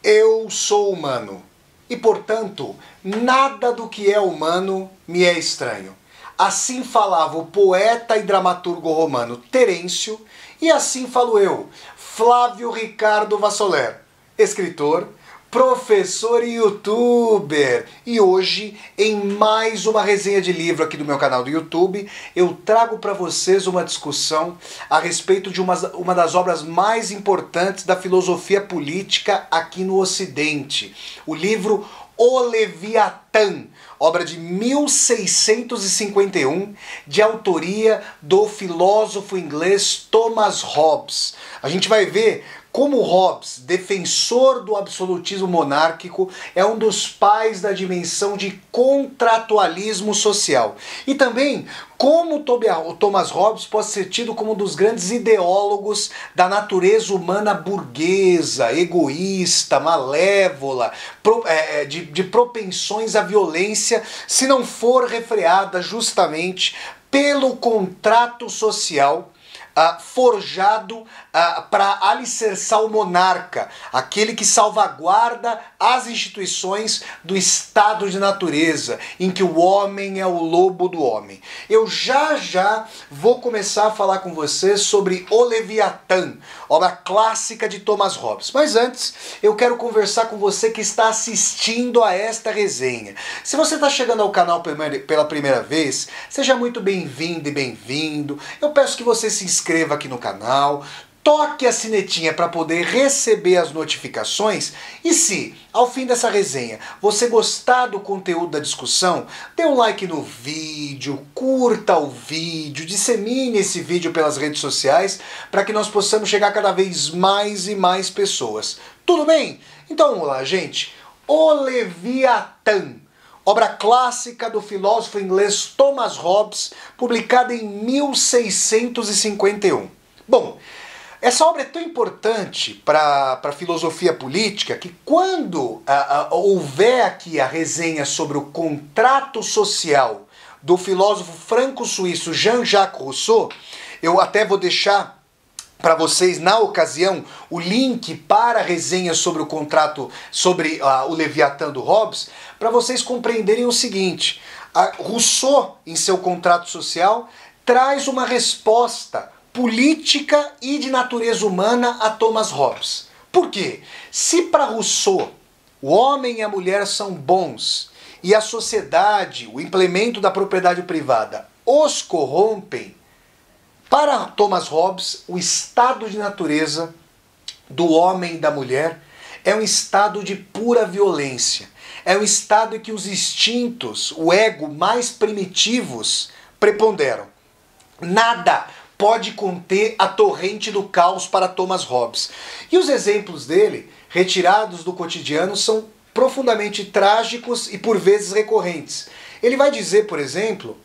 Eu sou humano e, portanto, nada do que é humano me é estranho. Assim falava o poeta e dramaturgo romano Terêncio, e assim falo eu, Flávio Ricardo Vassoler, escritor, professor e youtuber. E hoje, em mais uma resenha de livro aqui do meu canal do YouTube, eu trago para vocês uma discussão a respeito de uma das obras mais importantes da filosofia política aqui no Ocidente. O livro O Leviatã, obra de 1651, de autoria do filósofo inglês Thomas Hobbes. A gente vai ver como Hobbes, defensor do absolutismo monárquico, é um dos pais da dimensão de contratualismo social. E também como o Thomas Hobbes pode ser tido como um dos grandes ideólogos da natureza humana burguesa, egoísta, malévola, de propensões à violência, se não for refreada justamente pelo contrato social forjado para alicerçar o monarca, aquele que salvaguarda as instituições do estado de natureza, em que o homem é o lobo do homem. Eu já vou começar a falar com vocês sobre O Leviatã, obra clássica de Thomas Hobbes. Mas antes, eu quero conversar com você que está assistindo a esta resenha. Se você está chegando ao canal pela primeira vez, seja muito bem-vindo e bem-vindo. Eu peço que você se inscreva aqui no canal, toque a sinetinha para poder receber as notificações e se, ao fim dessa resenha, você gostar do conteúdo da discussão, dê um like no vídeo, curta o vídeo, dissemine esse vídeo pelas redes sociais para que nós possamos chegar cada vez mais e mais pessoas. Tudo bem? Então vamos lá, gente. O Leviatã, obra clássica do filósofo inglês Thomas Hobbes, publicada em 1651. Bom, essa obra é tão importante para a filosofia política que quando houver aqui a resenha sobre o contrato social do filósofo franco-suíço Jean-Jacques Rousseau, eu até vou deixar para vocês, na ocasião, o link para a resenha sobre o contrato, sobre o Leviatã do Hobbes, para vocês compreenderem o seguinte: Rousseau, em seu contrato social, traz uma resposta política e de natureza humana a Thomas Hobbes. Por quê? Se para Rousseau o homem e a mulher são bons e a sociedade, o implemento da propriedade privada, os corrompem, para Thomas Hobbes, o estado de natureza do homem e da mulher é um estado de pura violência. É um estado em que os instintos, o ego mais primitivos preponderam. Nada pode conter a torrente do caos para Thomas Hobbes. E os exemplos dele, retirados do cotidiano, são profundamente trágicos e por vezes recorrentes. Ele vai dizer, por exemplo,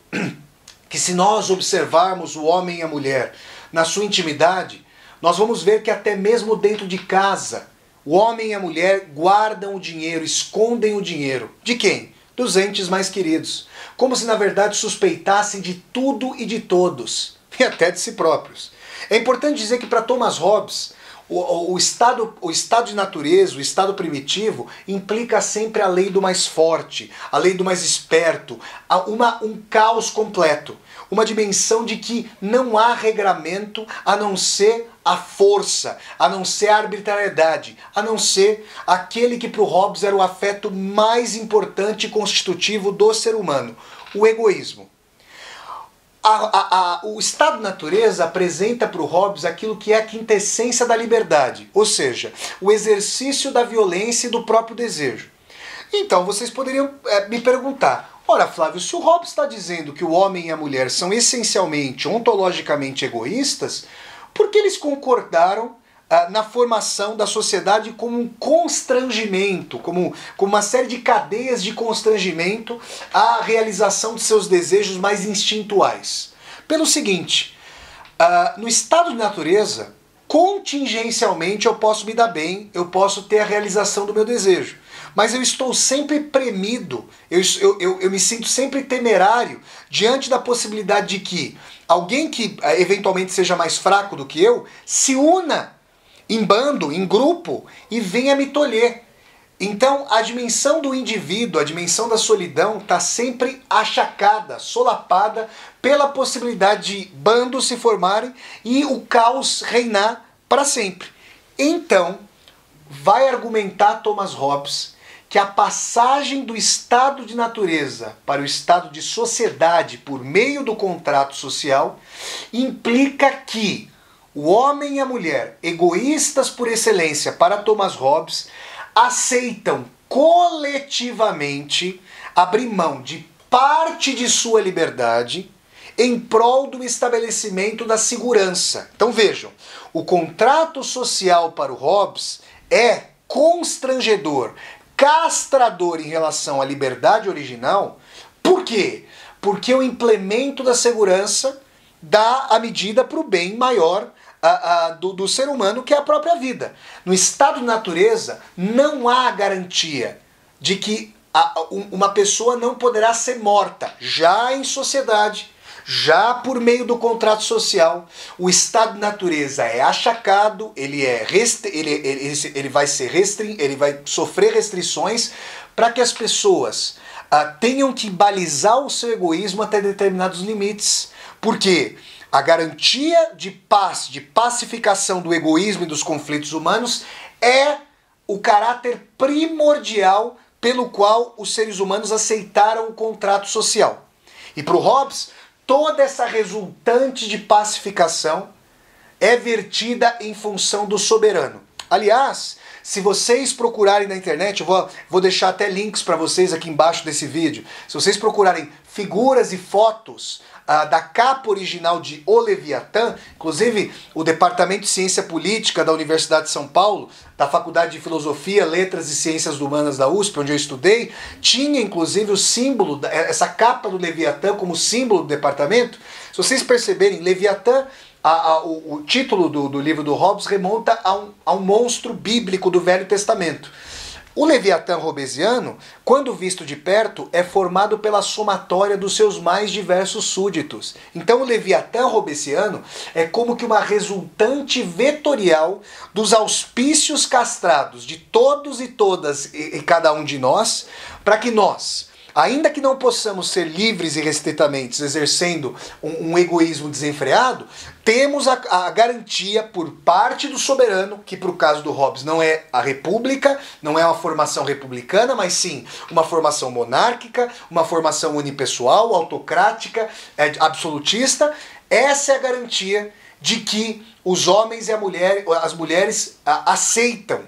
que se nós observarmos o homem e a mulher na sua intimidade, nós vamos ver que até mesmo dentro de casa, o homem e a mulher guardam o dinheiro, escondem o dinheiro. De quem? Dos entes mais queridos. Como se na verdade suspeitassem de tudo e de todos, e até de si próprios. É importante dizer que para Thomas Hobbes, o estado de natureza, o estado primitivo, implica sempre a lei do mais forte, a lei do mais esperto, um caos completo, uma dimensão de que não há regramento a não ser a força, a não ser a arbitrariedade, a não ser aquele que para o Hobbes era o afeto mais importante e constitutivo do ser humano, o egoísmo. O estado de natureza apresenta para o Hobbes aquilo que é a quintessência da liberdade, ou seja, o exercício da violência e do próprio desejo. Então vocês poderiam me perguntar: ora, Flávio, se o Hobbes está dizendo que o homem e a mulher são essencialmente, ontologicamente egoístas, por que eles concordaram na formação da sociedade como um constrangimento, como uma série de cadeias de constrangimento à realização de seus desejos mais instintuais? Pelo seguinte, no estado de natureza, contingencialmente eu posso me dar bem, eu posso ter a realização do meu desejo, mas eu estou sempre premido, eu me sinto sempre temerário diante da possibilidade de que alguém que eventualmente seja mais fraco do que eu se una em bando, em grupo, e venha me tolher. Então, a dimensão do indivíduo, a dimensão da solidão, está sempre achacada, solapada pela possibilidade de bandos se formarem e o caos reinar para sempre. Então, vai argumentar Thomas Hobbes que a passagem do estado de natureza para o estado de sociedade por meio do contrato social implica que o homem e a mulher, egoístas por excelência para Thomas Hobbes, aceitam coletivamente abrir mão de parte de sua liberdade em prol do estabelecimento da segurança. Então vejam, o contrato social para o Hobbes é constrangedor, castrador em relação à liberdade original. Por quê? Porque o implemento da segurança dá a medida para o bem maior do ser humano, que é a própria vida. No estado de natureza, não há garantia de que uma pessoa não poderá ser morta. Já em sociedade, já por meio do contrato social, o estado de natureza é achacado, ele vai sofrer restrições para que as pessoas tenham que balizar o seu egoísmo até determinados limites. Por quê? A garantia de paz, de pacificação do egoísmo e dos conflitos humanos é o caráter primordial pelo qual os seres humanos aceitaram o contrato social. E para o Hobbes, toda essa resultante de pacificação é vertida em função do soberano. Aliás, se vocês procurarem na internet, eu vou deixar até links para vocês aqui embaixo desse vídeo. Se vocês procurarem figuras e fotos da capa original de O Leviatã, inclusive o Departamento de Ciência Política da Universidade de São Paulo, da Faculdade de Filosofia, Letras e Ciências Humanas da USP, onde eu estudei, tinha inclusive o símbolo, essa capa do Leviatã como símbolo do departamento. Se vocês perceberem, Leviatã, o título do livro do Hobbes remonta a um monstro bíblico do Velho Testamento. O Leviatã hobbesiano, quando visto de perto, é formado pela somatória dos seus mais diversos súditos. Então o Leviatã hobbesiano é como que uma resultante vetorial dos auspícios castrados de todos e todas e cada um de nós, para que nós, ainda que não possamos ser livres e restritamente exercendo um egoísmo desenfreado, temos a garantia por parte do soberano, que para o caso do Hobbes não é a república, não é uma formação republicana, mas sim uma formação monárquica, uma formação unipessoal, autocrática, absolutista. Essa é a garantia de que os homens e as mulheres aceitam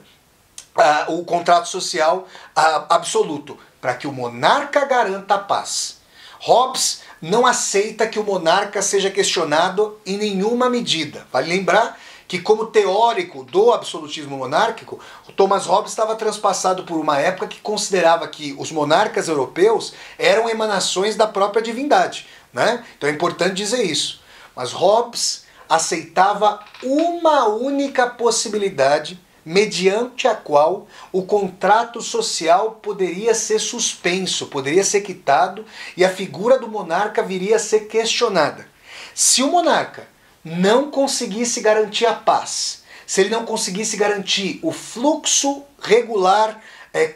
o contrato social absoluto, para que o monarca garanta a paz. Hobbes não aceita que o monarca seja questionado em nenhuma medida. Vale lembrar que, como teórico do absolutismo monárquico, o Thomas Hobbes estava transpassado por uma época que considerava que os monarcas europeus eram emanações da própria divindade, né? Então é importante dizer isso. Mas Hobbes aceitava uma única possibilidade mediante a qual o contrato social poderia ser suspenso, poderia ser quitado e a figura do monarca viria a ser questionada. Se o monarca não conseguisse garantir a paz, se ele não conseguisse garantir o fluxo regular,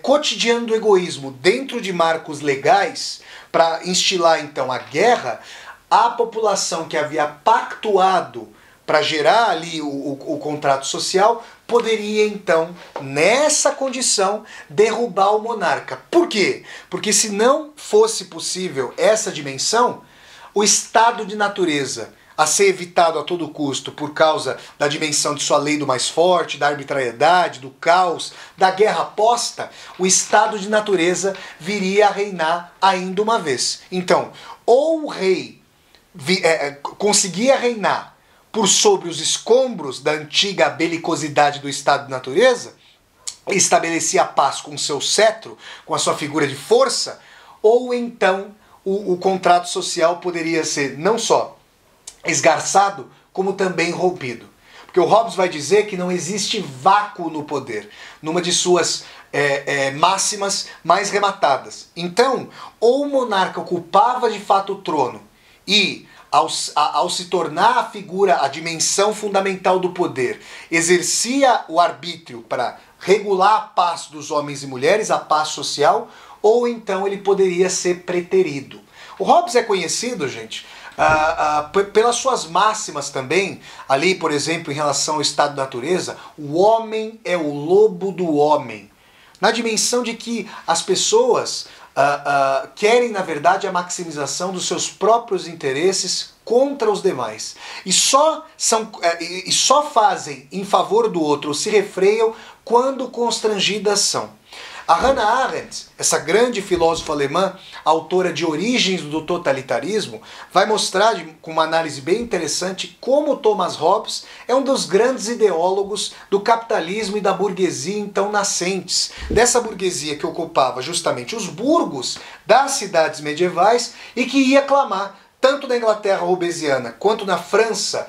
cotidiano do egoísmo dentro de marcos legais, para instilar então a guerra, a população que havia pactuado para gerar ali o contrato social poderia então, nessa condição, derrubar o monarca. Por quê? Porque se não fosse possível essa dimensão, o estado de natureza a ser evitado a todo custo por causa da dimensão de sua lei do mais forte, da arbitrariedade, do caos, da guerra posta, o estado de natureza viria a reinar ainda uma vez. Então, ou o rei conseguia reinar por sobre os escombros da antiga belicosidade do estado de natureza, estabelecia a paz com seu cetro, com a sua figura de força, ou então o contrato social poderia ser não só esgarçado, como também rompido. Porque o Hobbes vai dizer que não existe vácuo no poder, numa de suas máximas mais rematadas. Então, ou o monarca ocupava de fato o trono e ao se tornar a figura, a dimensão fundamental do poder, exercia o arbítrio para regular a paz dos homens e mulheres, a paz social, ou então ele poderia ser preterido. O Hobbes é conhecido, gente, pelas suas máximas também, ali, por exemplo, em relação ao estado da natureza, o homem é o lobo do homem. Na dimensão de que as pessoas querem, na verdade, a maximização dos seus próprios interesses contra os demais. E só fazem em favor do outro, ou se refreiam, quando constrangidas são. A Hannah Arendt, essa grande filósofa alemã, autora de Origens do Totalitarismo, vai mostrar, com uma análise bem interessante, como Thomas Hobbes é um dos grandes ideólogos do capitalismo e da burguesia então nascentes. Dessa burguesia que ocupava justamente os burgos das cidades medievais e que ia clamar, tanto na Inglaterra hobbesiana quanto na França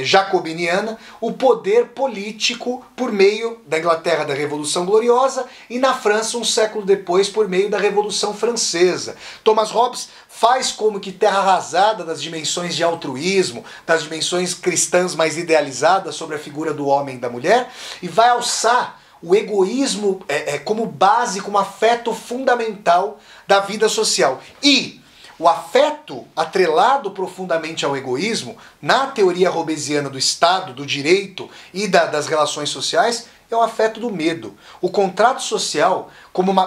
jacobiniana, o poder político por meio da Inglaterra da Revolução Gloriosa e na França, um século depois, por meio da Revolução Francesa. Thomas Hobbes faz como que terra arrasada das dimensões de altruísmo, das dimensões cristãs mais idealizadas sobre a figura do homem e da mulher, e vai alçar o egoísmo como base, como afeto fundamental da vida social. E o afeto atrelado profundamente ao egoísmo, na teoria hobbesiana do Estado, do direito e das relações sociais, é o afeto do medo. O contrato social,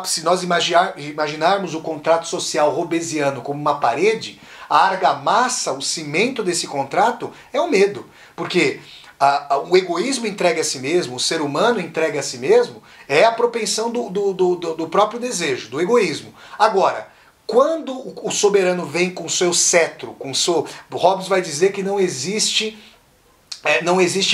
se nós imaginarmos o contrato social hobbesiano como uma parede, a argamassa, o cimento desse contrato é o medo. Porque o egoísmo entregue a si mesmo, o ser humano entregue a si mesmo, é a propensão do próprio desejo, do egoísmo. Agora, quando o soberano vem com seu cetro, Hobbes vai dizer que não existe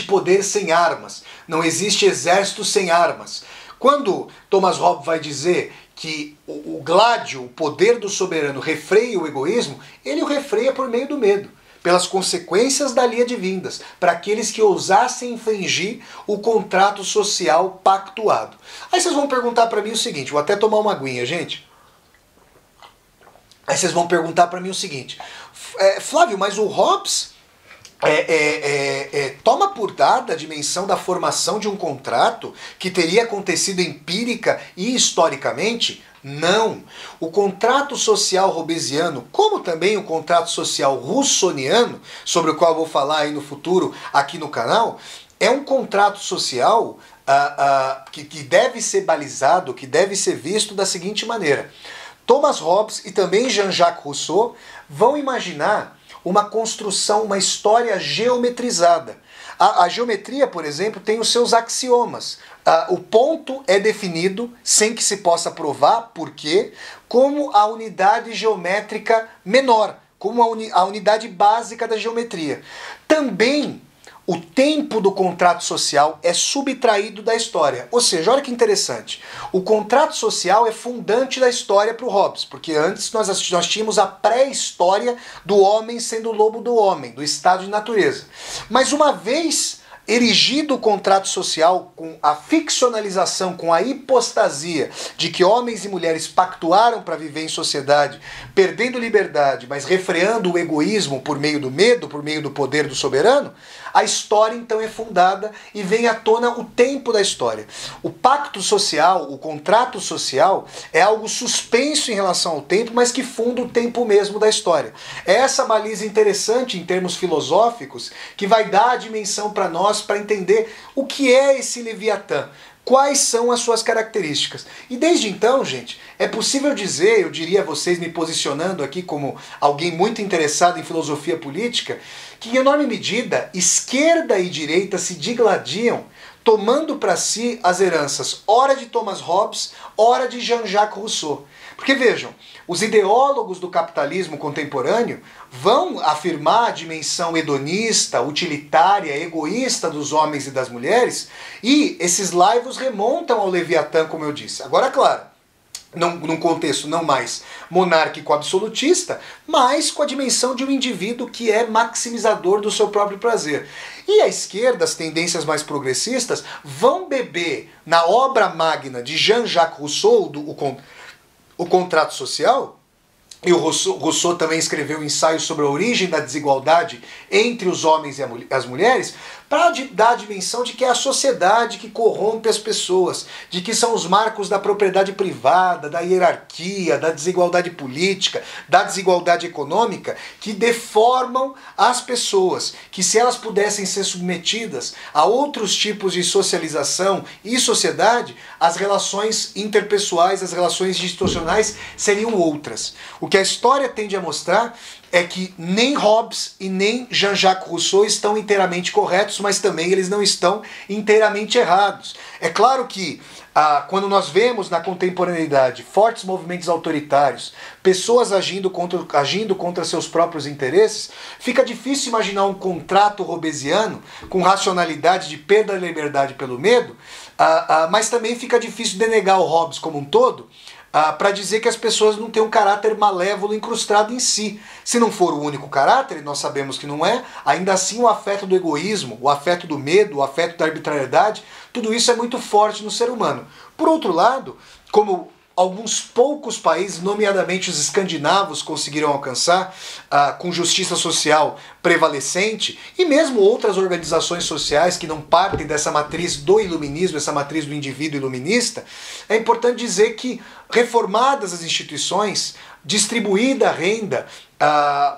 poder sem armas, não existe exército sem armas. Quando Thomas Hobbes vai dizer que o gládio, o poder do soberano, refreia o egoísmo, ele o refreia por meio do medo, pelas consequências dali advindas, para aqueles que ousassem infringir o contrato social pactuado. Aí vocês vão perguntar para mim o seguinte, vou até tomar uma aguinha, gente. Aí vocês vão perguntar para mim o seguinte, Flávio, mas o Hobbes toma por dada a dimensão da formação de um contrato que teria acontecido empírica e historicamente? Não. O contrato social hobbesiano, como também o contrato social russoniano, sobre o qual eu vou falar aí no futuro aqui no canal, é um contrato social que deve ser balizado, que deve ser visto da seguinte maneira. Thomas Hobbes e também Jean-Jacques Rousseau vão imaginar uma construção, uma história geometrizada. A geometria, por exemplo, tem os seus axiomas. O ponto é definido, sem que se possa provar por quê, como a unidade geométrica menor, como a unidade básica da geometria. Também o tempo do contrato social é subtraído da história. Ou seja, olha que interessante. O contrato social é fundante da história para o Hobbes, porque antes nós tínhamos a pré-história do homem sendo o lobo do homem, do estado de natureza. Mas uma vez erigido o contrato social com a ficcionalização, com a hipostasia de que homens e mulheres pactuaram para viver em sociedade, perdendo liberdade, mas refreando o egoísmo por meio do medo, por meio do poder do soberano, a história então é fundada e vem à tona o tempo da história. O pacto social, o contrato social, é algo suspenso em relação ao tempo, mas que funda o tempo mesmo da história. É essa baliza interessante em termos filosóficos que vai dar a dimensão para nós para entender o que é esse Leviatã. Quais são as suas características? E desde então, gente, é possível dizer, eu diria a vocês me posicionando aqui como alguém muito interessado em filosofia política, que em enorme medida esquerda e direita se digladiam, tomando para si as heranças, ora de Thomas Hobbes, ora de Jean-Jacques Rousseau. Porque vejam, os ideólogos do capitalismo contemporâneo vão afirmar a dimensão hedonista, utilitária, egoísta dos homens e das mulheres, e esses laivos remontam ao Leviatã, como eu disse. Agora, claro, num contexto não mais monárquico absolutista, mas com a dimensão de um indivíduo que é maximizador do seu próprio prazer. E a esquerda, as tendências mais progressistas, vão beber na obra magna de Jean-Jacques Rousseau, o contrato social, e o Rousseau também escreveu um ensaio sobre a origem da desigualdade entre os homens e as mulheres, para dar a dimensão de que é a sociedade que corrompe as pessoas, de que são os marcos da propriedade privada, da hierarquia, da desigualdade política, da desigualdade econômica, que deformam as pessoas, que se elas pudessem ser submetidas a outros tipos de socialização e sociedade, as relações interpessoais, as relações institucionais seriam outras. O que a história tende a mostrar é que nem Hobbes e nem Jean-Jacques Rousseau estão inteiramente corretos, mas também eles não estão inteiramente errados. É claro que quando nós vemos na contemporaneidade fortes movimentos autoritários, pessoas agindo contra seus próprios interesses, fica difícil imaginar um contrato hobbesiano com racionalidade de perda da liberdade pelo medo, mas também fica difícil denegar o Hobbes como um todo, para dizer que as pessoas não têm um caráter malévolo incrustado em si. Se não for o único caráter, e nós sabemos que não é, ainda assim o afeto do egoísmo, o afeto do medo, o afeto da arbitrariedade, tudo isso é muito forte no ser humano. Por outro lado, como alguns poucos países, nomeadamente os escandinavos, conseguiram alcançar com justiça social prevalecente, e mesmo outras organizações sociais que não partem dessa matriz do iluminismo, essa matriz do indivíduo iluminista, é importante dizer que, reformadas as instituições, distribuída a renda,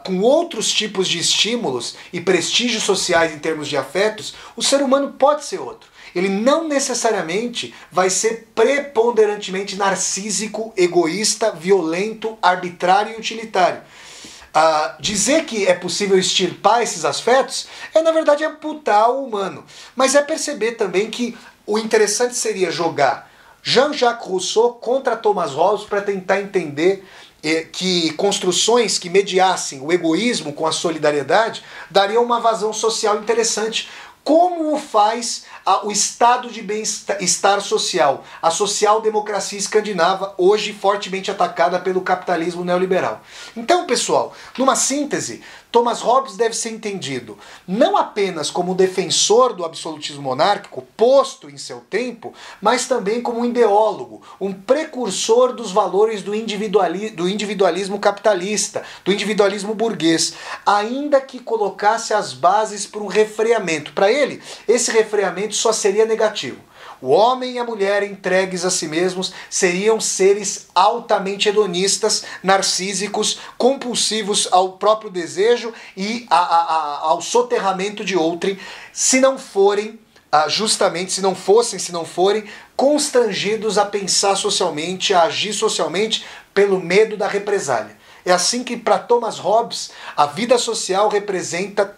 com outros tipos de estímulos e prestígios sociais em termos de afetos, o ser humano pode ser outro. Ele não necessariamente vai ser preponderantemente narcísico, egoísta, violento, arbitrário e utilitário. Dizer que é possível extirpar esses afetos é, na verdade, amputar o humano. Mas é perceber também que o interessante seria jogar Jean-Jacques Rousseau contra Thomas Hobbes para tentar entender que construções que mediassem o egoísmo com a solidariedade dariam uma vazão social interessante. Como o faz o estado de bem-estar social, a social-democracia escandinava, hoje fortemente atacada pelo capitalismo neoliberal. Então, pessoal, numa síntese, Thomas Hobbes deve ser entendido não apenas como defensor do absolutismo monárquico, posto em seu tempo, mas também como um ideólogo, um precursor dos valores do individualismo capitalista, do individualismo burguês, ainda que colocasse as bases para um refreamento. Para ele, esse refreamento só seria negativo. O homem e a mulher entregues a si mesmos seriam seres altamente hedonistas, narcísicos, compulsivos ao próprio desejo e ao soterramento de outrem, se não forem, se não forem constrangidos a pensar socialmente, a agir socialmente pelo medo da represália. É assim que, para Thomas Hobbes, a vida social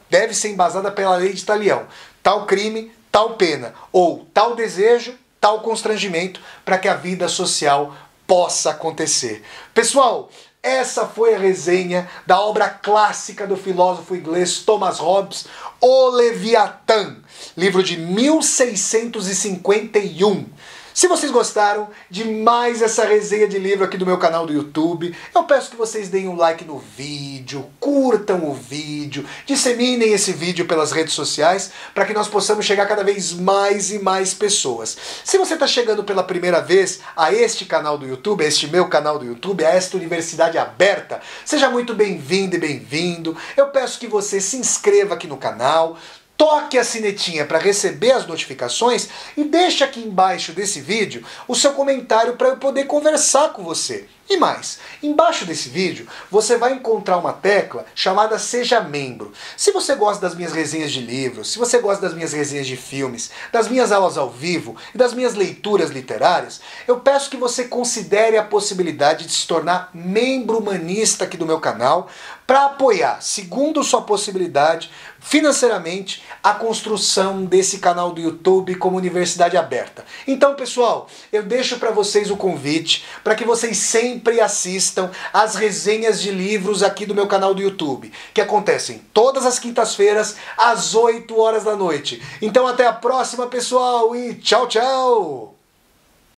deve ser embasada pela lei de Talião. Tal crime, tal pena, ou tal desejo, tal constrangimento, para que a vida social possa acontecer. Pessoal, essa foi a resenha da obra clássica do filósofo inglês Thomas Hobbes, O Leviatã, livro de 1651. Se vocês gostaram de mais essa resenha de livro aqui do meu canal do YouTube, eu peço que vocês deem um like no vídeo, curtam o vídeo, disseminem esse vídeo pelas redes sociais para que nós possamos chegar cada vez mais e mais pessoas. Se você está chegando pela primeira vez a este canal do YouTube, a este meu canal do YouTube, a esta Universidade Aberta, seja muito bem-vindo e bem-vindo. Eu peço que você se inscreva aqui no canal, toque a sinetinha para receber as notificações e deixe aqui embaixo desse vídeo o seu comentário para eu poder conversar com você. E mais, embaixo desse vídeo você vai encontrar uma tecla chamada Seja Membro. Se você gosta das minhas resenhas de livros, se você gosta das minhas resenhas de filmes, das minhas aulas ao vivo e das minhas leituras literárias, eu peço que você considere a possibilidade de se tornar membro humanista aqui do meu canal para apoiar, segundo sua possibilidade, financeiramente, a construção desse canal do YouTube como Universidade Aberta. Então, pessoal, eu deixo para vocês o convite para que vocês sempre assistam às resenhas de livros aqui do meu canal do YouTube, que acontecem todas as quintas-feiras, às 8 horas da noite. Então, até a próxima, pessoal, e tchau, tchau!